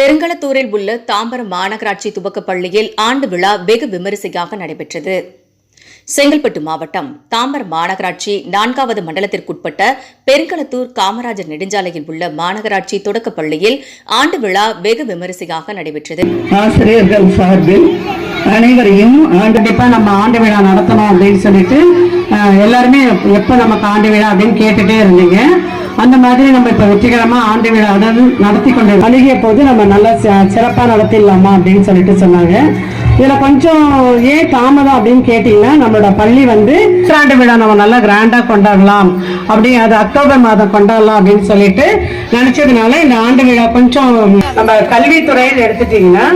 பெருங்களத்தூரில் உள்ள தாம்பரம் மாநகராட்சி துவக்கப் பள்ளியில் ஆண்டு விழா வெகு விமரிசையாக நடைபெற்றது. செங்கல்பட்டு மாவட்டம் தாம்பரம் மாநகராட்சி 4வது மண்டலத்திற்குட்பட்ட பெருங்களத்தூர் காமராஜர் நெடுஞ்சாலையில் உள்ள மாநகராட்சி தொடக்கப் பள்ளியில் ஆண்டு விழா வெகு விமரிசையாக நடைபெற்றது. ஆசிரியர்கள் சார்பில் அனைவரையும் கண்டிப்பா நம்ம ஆண்டு விழா நடத்தணும் அப்படின்னு சொல்லிட்டு எல்லாருமே எப்ப நமக்கு ஆண்டு விழா அப்படின்னு கேட்டுட்டே இருந்தீங்க. அந்த மாதிரி நம்ம இப்ப வெற்றிகரமா ஆண்டு விழா நடத்தி கொண்டு அணுகிய போது நம்ம நல்லா சிறப்பா நடத்திடலாமா அப்படின்னு சொல்லிட்டு சொன்னாங்க. இதுல கொஞ்சம் ஏன் தாமதம் அப்படின்னு கேட்டீங்கன்னா, நம்மளோட பள்ளி ஆண்டு விழா நம்ம நல்லா கிராண்டா கொண்டாடலாம் அப்படி, அது அக்டோபர் மாதம் கொண்டாடலாம் அப்படின்னு சொல்லிட்டு நினைச்சதுனால இந்த ஆண்டு விழா கொஞ்சம் நம்ம கல்வித்துறையில் எடுத்துட்டீங்கன்னா,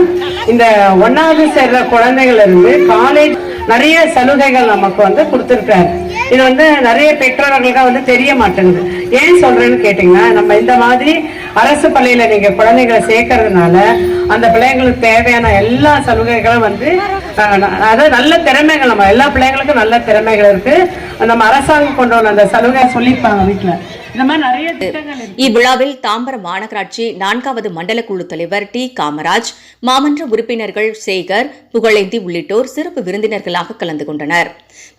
இந்த 1வது சேர்ற குழந்தைகள் இருந்து காலேஜ் நிறைய சலுகைகள் நமக்கு கொடுத்திருக்காரு. இது நிறைய பெற்றோர்களுக்கு தெரிய மாட்டேங்குது. ஏன் சொல்றேன்னு கேட்டீங்கன்னா, நம்ம இந்த மாதிரி அரசு பள்ளியில நீங்க குழந்தைகளை சேர்க்கறதுனால அந்த பிள்ளைங்களுக்கு தேவையான எல்லா சலுகைகளும் அதாவது நல்ல திறமைகள், நம்ம எல்லா பிள்ளைங்களுக்கும் நல்ல திறமைகள் இருக்கு. நம்ம அரசாங்கம் கொண்டு வந்த அந்த சலுகை சொல்லியிருப்பாங்க வீட்டுல. இவ்விழாவில் தாம்பரம் மாநகராட்சி 4வது மண்டல குழு தலைவர் டி காமராஜ், மாமன்ற உறுப்பினர்கள் சேகர், புகழேந்தி உள்ளிட்டோர் சிறப்பு விருந்தினர்களாக கலந்து கொண்டனர்.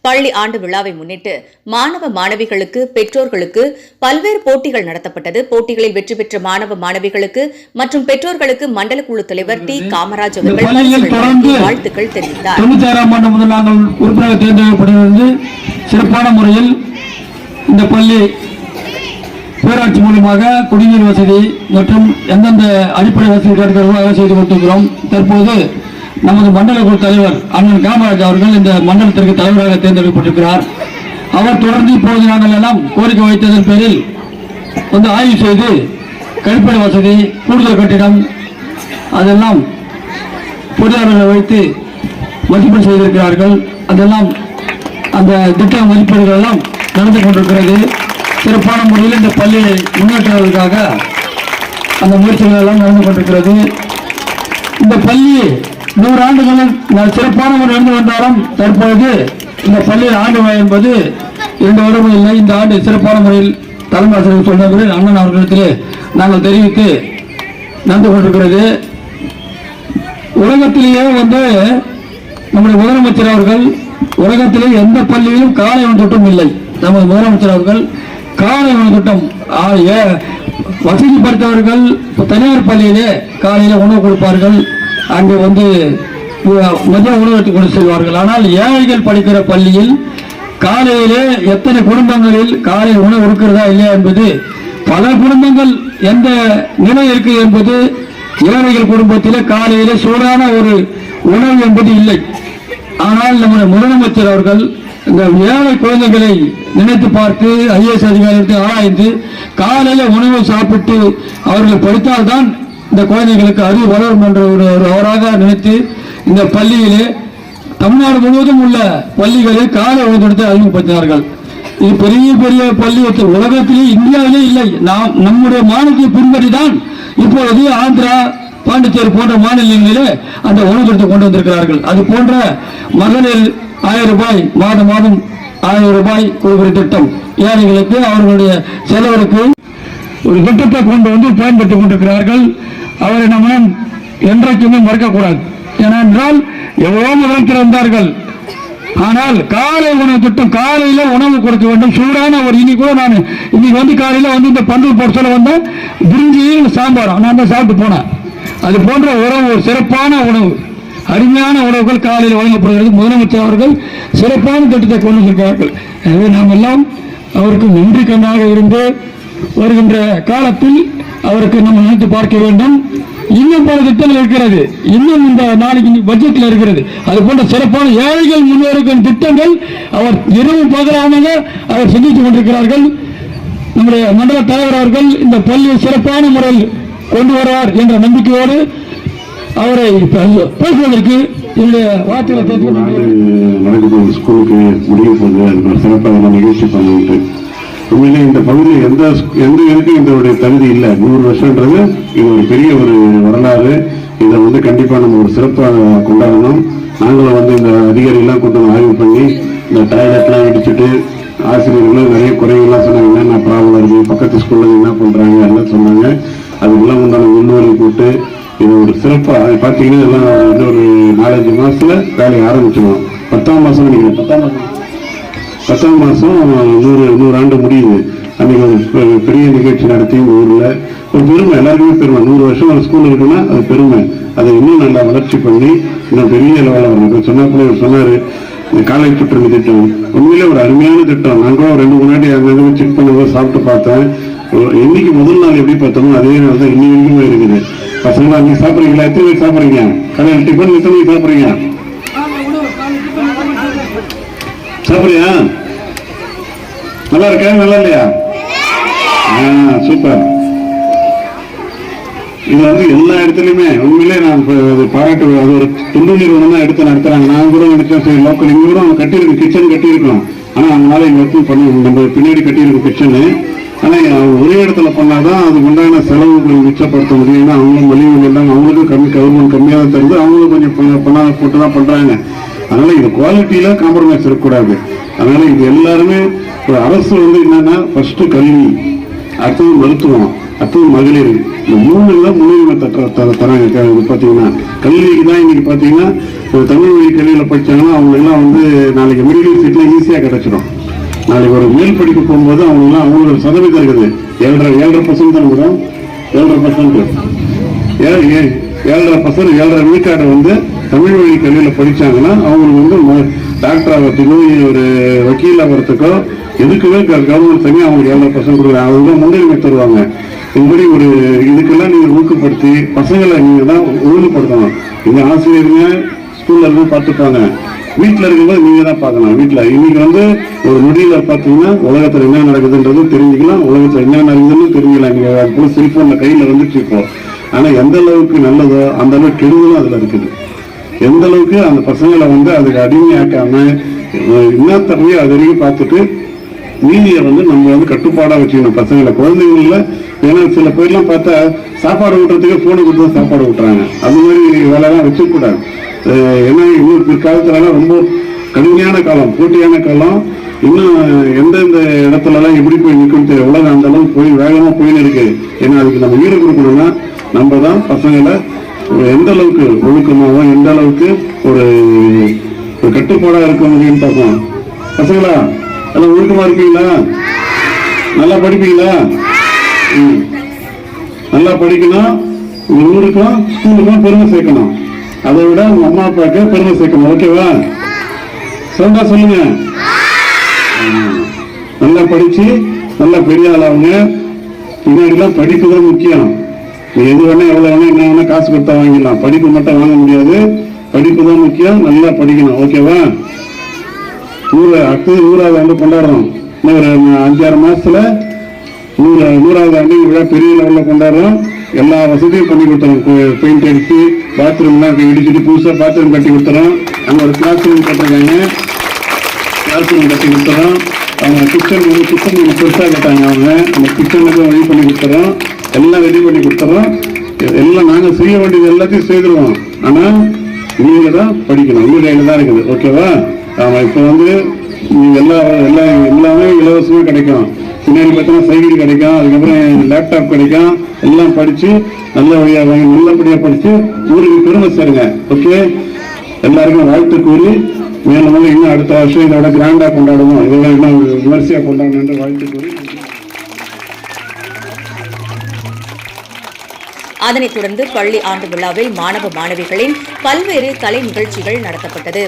பள்ளி ஆண்டு விழாவை முன்னிட்டு மாணவ மாணவிகளுக்கு, பெற்றோர்களுக்கு பல்வேறு போட்டிகள் நடத்தப்பட்டது. போட்டிகளில் வெற்றி பெற்ற மாணவ மாணவிகளுக்கு மற்றும் பெற்றோர்களுக்கு மண்டல குழு தலைவர் டி காமராஜ் அவர்கள் வாழ்த்துக்கள் தெரிவித்தார். சிறப்பான முறையில் இந்த பள்ளி பேராட்சி மூலமாக குடிநீர் வசதி மற்றும் எந்தெந்த அடிப்படை வசதி செய்து கொண்டிருக்கிறோம். தற்போது நமது மண்டல குழு தலைவர் அண்ணன் காமராஜ் அவர்கள் இந்த மண்டலத்திற்கு தலைவராக தேர்ந்தெடுக்கப்பட்டிருக்கிறார். அவர் தொடர்ந்து இப்போது நாங்கள் எல்லாம் கோரிக்கை வைத்ததன் பேரில் ஆய்வு செய்து கழிப்பிட வசதி, கூடுதல் கட்டிடம் அதெல்லாம் பொறியாளர்களை வைத்து மதிப்பீடு செய்திருக்கிறார்கள். அதெல்லாம் அந்த திட்ட மதிப்பீடுகள் எல்லாம் நடந்து கொண்டிருக்கிறது. சிறப்பான முறையில் இந்த பள்ளியை முன்னேற்றுவதற்காக அந்த முயற்சிகள் எல்லாம் நடந்து கொண்டிருக்கிறது. இந்த பள்ளி 100 ஆண்டுகளில் சிறப்பான முறை நடந்து வந்தாலும் தற்போது இந்த பள்ளியில் ஆண்டு விழா என்பது 2 வருடம் இல்லை. இந்த ஆண்டு சிறப்பான முறையில் தலைமை ஆசிரியர் சொன்னபடி அண்ணன் அவர்களிடத்திலே நாங்கள் தெரிவித்து நடந்து கொண்டிருக்கிறது. உலகத்திலேயே நம்முடைய முதலமைச்சர் அவர்கள் உலகத்திலே எந்த பள்ளியிலும் காலை உணவு திட்டம் இல்லை. நமது முதலமைச்சர் அவர்கள் காலை உணவு திட்டம் வசதி படுத்தவர்கள் தனியார் பள்ளியிலே காலையில் உணவு கொடுப்பார்கள். அங்கே மதிய உணவு எடுத்துக் கொண்டு செல்வார்கள். ஆனால் ஏழைகள் படிக்கிற பள்ளியில் காலையிலே எத்தனை குடும்பங்களில் காலை உணவு இருக்கிறதா இல்லையா என்பது, பல குடும்பங்கள் எந்த நிலை இருக்கு என்பது, ஏழைகள் குடும்பத்திலே காலையிலே சூடான ஒரு உணவு என்பது இல்லை. ஆனால் நம்முடைய முதலமைச்சர் அவர்கள் இந்த ஏழை குழந்தைகளை நினைத்து பார்த்து IAS அதிகாரிகளுக்கு ஆராய்ந்து காலையில உணவு சாப்பிட்டு அவர்கள் படித்தால்தான் இந்த குழந்தைகளுக்கு அறிவு வளரும் என்ற ஒரு அவராக நினைத்து இந்த பள்ளியிலே தமிழ்நாடு முழுவதும் உள்ள பள்ளிகளில் காலை உணவு திட்டத்தை அறிமுகப்படுத்தினார்கள். இது பெரிய பெரிய பள்ளி உலகத்திலே இந்தியாவிலே இல்லை. நம்முடைய மாநிலத்தை பின்பற்றி தான் இப்பொழுது ஆந்திரா, பாண்டிச்சேரி போன்ற மாநிலங்களிலே அந்த உணவு திட்டத்தை கொண்டு வந்திருக்கிறார்கள். அது போன்ற மகளிர் 1000 ரூபாய் மாதம் 1000 ரூபாய் கொடுக்கிற திட்டம் ஏழைகளுக்கு அவர்களுடைய செலவிற்கு ஒரு திட்டத்தை கொண்டு பயன்படுத்திக் கொண்டிருக்கிறார்கள். அவரை நம்ம என்றைக்குமே மறக்கக்கூடாது. ஏனென்றால் எவ்வளவு முதலமைச்சர் வந்தார்கள், ஆனால் காலை உணவு திட்டம், காலையில உணவு கொடுக்க வேண்டும். சூடான ஒரு கூட நான் இன்னைக்கு காலையில இந்த பந்தல் போட்டு சொல்ல வந்தேன், பிரிஞ்சியும் சாம்பார் நான் தான் சாப்பிட்டு போனேன். அது போன்ற உணவு, ஒரு சிறப்பான உணவு, அருமையான உணவுகள் காலையில் வழங்கப்படுகிறது. முதலமைச்சர் அவர்கள் சிறப்பான திட்டத்தை கொண்டு வந்திருக்கிறார்கள். எனவே நாம் எல்லாம் அவருக்கு நன்றி கண்ணாக இருந்து வருகின்ற காலத்தில் அவருக்கு நம்ம நினைத்து பார்க்க வேண்டும். இன்னும் பல திட்டங்கள் இருக்கிறது, இன்னும் இந்த நாளைக்கு பட்ஜெட்டில் இருக்கிறது. அது போன்ற சிறப்பான ஏழைகள் முன்னேறும் திட்டங்கள் அவர் இரவும் பகலாக அவர் சிந்தித்துக் கொண்டிருக்கிறார்கள். நம்முடைய மண்டல தலைவர் அவர்கள் இந்த பள்ளியை சிறப்பான முறையில் கொண்டு வருவார் என்ற நம்பிக்கையோடு அவரை பேசுவதற்கு என்னுடைய வார்த்தைகளை நடக்குது. ஸ்கூலுக்கு முடிய போது சிறப்பாக நிகழ்ச்சி பண்ணிட்டு உண்மையிலே இந்த பகுதியில் எந்த இருக்கும் இதோடைய தகுதி இல்லை. 100 வருஷம்ன்றது இது ஒரு பெரிய ஒரு வரலாறு. இதை கண்டிப்பாக நம்ம ஒரு சிறப்பாக கொண்டாடணும். நாங்களும் இந்த அதிகாரிகள்லாம் கொண்டு ஆய்வு பண்ணி இந்த டாய்லெட்லாம் இடிச்சுட்டு ஆசிரியர்களும் நிறைய குறைகள்லாம் சொன்னாங்க. என்னென்ன ப்ராப்ளம் இருக்குது, பக்கத்து ஸ்கூலில் என்ன பண்ணுறாங்க எல்லாம் சொன்னாங்க. அதுக்கெல்லாம் உண்டான முன்னுரிமை போட்டு இது ஒரு சிறப்பா பாத்தீங்கன்னா எல்லாம் ஒரு 4-5 மாசத்துல வேலையை ஆரம்பிச்சிடுவோம். 10ஆம் மாசம் நினைக்கிறேன், 10ஆம் மாசம் 100 ஆண்டு முடியுது. அன்னைக்கு ஒரு பெரிய நிகழ்ச்சி நடத்தி இந்த ஊர்ல ஒரு பெருமை, எல்லாருக்குமே பெருமை. 100 வருஷம் ஒரு ஸ்கூல் இருக்குன்னா அது பெருமை. அதை இன்னும் நல்லா வளர்ச்சி பண்ணி இன்னும் பெரிய லெவலில் வரணும். சொன்னாப்புல சொன்னாரு இந்த காலை புற்றுநோய் திட்டம் உண்மையிலே ஒரு அருமையான திட்டம். நான் கூட 2-3 நாட்டி அங்கே செக் பண்ணும்போது சாப்பிட்டு பார்த்தேன். என்னைக்கு முதல் நாள் எப்படி பார்த்தோமோ அதே நாள் தான் இன்னி வரைக்குமே இருக்குது. பசங்களா நீங்க சாப்பிட்றீங்களா? எத்தனை பேர் சாப்பிட்றீங்க? காலையில் டிஃபன் எத்தனை பேர் சாப்பிட்றீங்க? சாப்பிடுறியா? நல்லா இருக்கா? நல்லா இல்லையா? சூப்பர். இது வந்து எல்லா இடத்துலயுமே உண்மையிலே நான் பாராட்டு. அது ஒரு துண்டு நிறுவனம் தான் எடுத்து நடத்துறாங்க. நான் கூட நினைச்சேன் சரி லோக்கல் இங்க கூட அவங்க கட்டியிருக்கோம், கிச்சன் கட்டியிருக்கோம். ஆனா அவங்களால இங்க ஒர்க்கும் பண்ண நம்ம பின்னாடி கட்டியிருக்கோம் கிச்சனு. ஆனா ஒரே இடத்துல பண்ணாதான் அதுக்கு உண்டான செலவுகள் மிச்சப்படுத்த முடியும். ஏன்னா அவங்களும் மலிவு இல்லாம அவங்களுக்கும் கவர்மெண்ட் கம்மியாக தான் தருது, அவங்களும் கொஞ்சம் பணம் போட்டு தான் பண்றாங்க. அதனால இது குவாலிட்டியில காம்ப்ரமைஸ் இருக்கக்கூடாது. அதனால இது எல்லாருமே அரசு வந்து என்னன்னா ஃபர்ஸ்ட் கல்வி, அடுத்தது மருத்துவம், அடுத்தது மகளிர், இந்த 3 தான் முன்னுரிமை தராங்க. பாத்தீங்கன்னா கல்விக்கு தான் இன்னைக்கு பாத்தீங்கன்னா தமிழ் வழி கல்வியில படிச்சாங்கன்னா அவங்க எல்லாம் வந்து நாளைக்கு மெடிக்கல் சீட்ல ஈஸியா கிடைச்சிடும். நாளைக்கு ஒரு மேல் படிப்பு போகும்போது அவங்கெல்லாம் அவங்களோட சதவீதம் இருக்குது 7.5% தான் கூட 7.5% 7.5 விழுக்காடு வந்து தமிழ் வழி கல்வியில படிச்சாங்கன்னா அவங்களுக்கு வந்து டாக்டர் ஆகிறதுக்கோ ஒரு வக்கீல் ஆகிறதுக்கோ எதுக்குமே கவர்மெண்ட் தனியாக அவங்களுக்கு 7% கொடுக்குறாங்க. அவங்க தான் முன்னுரிமை தருவாங்க. இதுபடி ஒரு இதுக்கெல்லாம் நீங்க ஊக்கப்படுத்தி பசங்களை நீங்க தான் ஒழுங்குபடுத்தணும். இந்த ஆசிரியருங்க ஸ்கூல்ல இருந்து பார்த்துப்பாங்க, வீட்டில் இருக்கும்போது நீங்க தான் பார்க்கணும். வீட்டில் இன்னைக்கு வந்து ஒரு நொடியில பார்த்தீங்கன்னா உலகத்துல என்ன நடக்குதுன்றது தெரிஞ்சுக்கலாம், உலகத்துல என்ன நடக்குதுன்னு தெரிஞ்சுக்கலாம். நீங்க கூட செல்போன்ல கையில வந்துச்சு இப்போ. ஆனா எந்த அளவுக்கு நல்லதோ அந்த அளவுக்கு கெடுதலும் அதுல இருக்குது. எந்த அளவுக்கு அந்த பசங்களை வந்து அதுக்கு அடிமையாக்காம இன்னத்தரையே அது வரைக்கும் பார்த்துட்டு மீதியை வந்து நம்ம வந்து கட்டுப்பாடா வச்சுக்கணும் பசங்களை, குழந்தைங்கள. ஏன்னா சில பேர்லாம் பார்த்தா சாப்பாடு ஊட்டுறதுக்கு போனை கொடுத்து தான் சாப்பாடு ஊட்டுறாங்க. அது மாதிரி வேலையெல்லாம் வச்சுக்கூடாது. ஏன்னா இன்னும் பிற்காலத்துலலாம் ரொம்ப கடுமையான காலம், போட்டியான காலம். இன்னும் எந்தெந்த இடத்துலலாம் எப்படி போய் நிற்கும் தெரியும். உலகம் அந்த அளவுக்கு போய் வேகமா போயின்னு இருக்கு. ஏன்னா அதுக்கு நம்ம ஈடு கொடுக்கணும்னா நம்ம தான் பசங்களை எந்த அளவுக்கு ஒழுக்கமாகவும் எந்த அளவுக்கு ஒரு கட்டுப்பாடா இருக்க முடியும்னு பார்ப்போம். பசங்களா எல்லாம் ஒழுக்கமா இருக்கீங்களா? நல்லா படிப்பீங்களா? நல்லா படிக்கணும். ஊருக்கும் ஸ்கூலுக்கும் பெருமை சேர்க்கணும். அதை விட உங்க அம்மா அப்பாவுக்கு பெருமை சேர்க்கணும். ஓகேவா? சொல்றா சொல்லுங்க. நல்லா படிச்சு நல்லா பெரிய ஆளாவுங்க. பின்னாடிலாம் படிப்பு தான் முக்கியம். எது வேணா எவ்வளவு வேணா என்ன வேணா காசு கொடுத்தா வாங்கிடலாம், படிப்பு மட்டும் வாங்க முடியாது. படிப்பு தான் முக்கியம். நல்லா படிக்கணும். ஓகேவா? அடுத்தது 100வது ஆண்டு கொண்டாடுறோம். இன்னும் ஒரு 5-6 மாசத்துல 100வது ஆண்டு விழா பெரிய லெவலில் கொண்டாடுறோம். எல்லா வசதியும் பண்ணி கொடுத்துறோம். பெயிண்ட் அடிச்சு பாத்ரூம்லாம் இடிச்சுட்டு புதுசாக பாத்ரூம் கட்டி கொடுத்துறோம். அங்கே ஒரு கிளாஸ் ரூம் கட்டிருக்காங்க, கிளாஸ் ரூம் கட்டி கொடுத்துறோம். அவங்க கிச்சன் பெருசாக கேட்டாங்க. அவங்க அந்த கிச்சனுக்கு ரெடி பண்ணி கொடுத்துறோம். எல்லாம் ரெடி பண்ணி கொடுத்துறோம். எல்லாம் நாங்கள் செய்ய வேண்டியது எல்லாத்தையும் செய்திருவோம். ஆனால் நீங்க தான் படிக்கணும். உங்க கையில தான் இருக்குது. ஓகேவா? ஆமா. இப்போ வந்து எல்லாமே இலவசமா கிடைக்கும். பின்னாடி பார்த்தோன்னா சைக்கிள் கிடைக்கும், அதுக்கப்புறம் லேப்டாப் கிடைக்கும். எல்லாம் படிச்சு நல்லபடியா படிச்சு ஊருக்கு பெருமை சேருங்க. ஓகே? எல்லாருக்கும் வாழ்த்து கூறி மேலும் இன்னும் அடுத்த வருஷம் இதோட கிராண்டா கொண்டாடுவோம், இதோட இன்னும் விமர்சையா கொண்டாடணும் என்று வாழ்த்து கூறி. அதனைத் தொடர்ந்து பள்ளி ஆண்டு விழாவில் மாணவ மாணவிகளின் பல்வேறு கலை நிகழ்ச்சிகள் நடத்தப்பட்டது.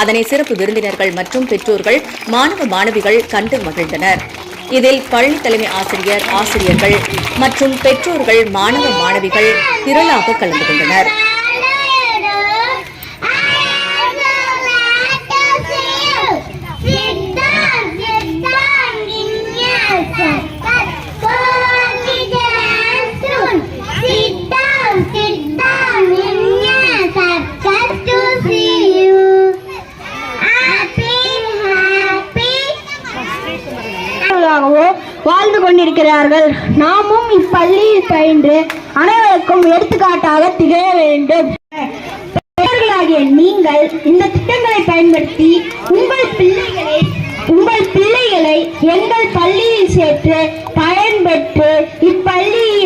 அதனை சிறப்பு விருந்தினர்கள் மற்றும் பெற்றோர்கள் மாணவ மாணவிகள் கண்டு மகிழ்ந்தனர். இதில் பள்ளி தலைமை ஆசிரியர், ஆசிரியர்கள் மற்றும் பெற்றோர்கள் மாணவ மாணவிகள் திரளாக கலந்து கொண்டனர். வாழ்ந்து கொண்டிருக்கிறார்கள். நாமும் இப்பள்ளியில் பயின்று அனைவருக்கும் எடுத்துக்காட்டாக திகழ வேண்டும். பெற்றோர்களாகிய நீங்கள் இந்த திட்டங்களை பயன்படுத்தி உங்கள் பிள்ளைகளை எங்கள் பள்ளியில் சேர்த்து பயன்பெற்று இப்பள்ளியை